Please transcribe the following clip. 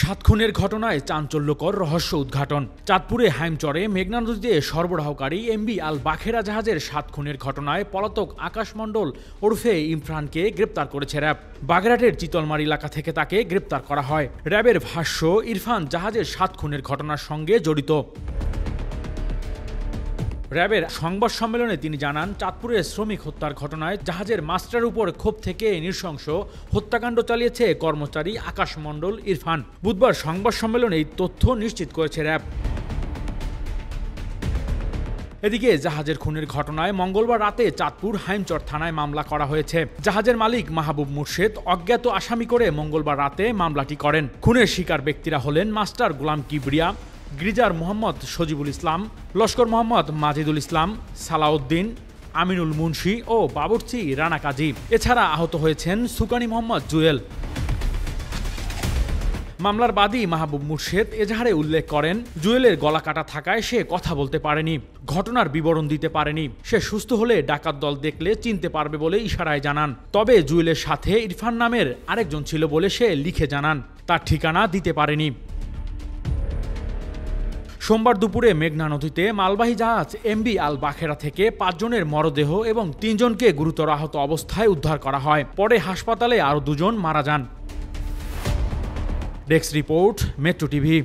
সাত খুনের ঘটনায় চাঞ্চল্যকর রহস্য উদ্ঘাটন। চাঁদপুরে হাইমচরে মেঘনা নদীতে সরবরাহকারী এমবি আল বাখেরা জাহাজের ৭ খুনের ঘটনায় পলাতক আকাশ মণ্ডল ওরফে ইরফানকে গ্রেপ্তার করেছে র্যাব। বাগেরহাটের চিতলমার এলাকা থেকে তাকে গ্রেপ্তার করা হয়। র্যাবের ভাষ্য, ইরফান জাহাজের ৭ খুনের ঘটনার সঙ্গে জড়িত। র্যাবের সংবাদ সম্মেলনে তিনি জানান, চাঁদপুরে শ্রমিক হত্যার ঘটনায় জাহাজের মাস্টারের উপর ক্ষোভ থেকে নৃশংস হত্যাকাণ্ড চালিয়েছে কর্মচারী আকাশ মণ্ডল ইরফান। বুধবার সংবাদ সম্মেলনে এই তথ্য নিশ্চিত করেছে র্যাব। এদিকে জাহাজের খুনের ঘটনায় মঙ্গলবার রাতে চাঁদপুর হাইমচর থানায় মামলা করা হয়েছে। জাহাজের মালিক মাহবুব মুর্শেদ অজ্ঞাত আসামি করে মঙ্গলবার রাতে মামলাটি করেন। খুনের শিকার ব্যক্তিরা হলেন মাস্টার গোলাম কিবরিয়া, গ্রিজার মোহাম্মদ সজিবুল ইসলাম, লস্কর মোহাম্মদ মাজিদুল ইসলাম, সালাউদ্দিন, আমিনুল মুন্সি ও বাবুর্চি রানা কাজী। এছাড়া আহত হয়েছেন সুকানি মোহাম্মদ জুয়েল। মামলার বাদী মাহবুব মুর্শেদ এজাহারে উল্লেখ করেন, জুয়েলের গলা কাটা থাকায় সে কথা বলতে পারেনি, ঘটনার বিবরণ দিতে পারেনি। সে সুস্থ হলে ডাকাত দল দেখলে চিনতে পারবে বলে ইশারায় জানান। তবে জুয়েলের সাথে ইরফান নামের আরেকজন ছিল বলে সে লিখে জানান, তার ঠিকানা দিতে পারেনি। সোমবার দুপুরে মেঘনা নদীতে মালবাহী জাহাজ এমবি আল বাখেরা থেকে ৫ জনের মরদেহ এবং ৩ জনকে গুরুতর আহত অবস্থায় উদ্ধার করা হয়। পরে হাসপাতালে আরও ২ জন মারা যান। Desk report, metro TV.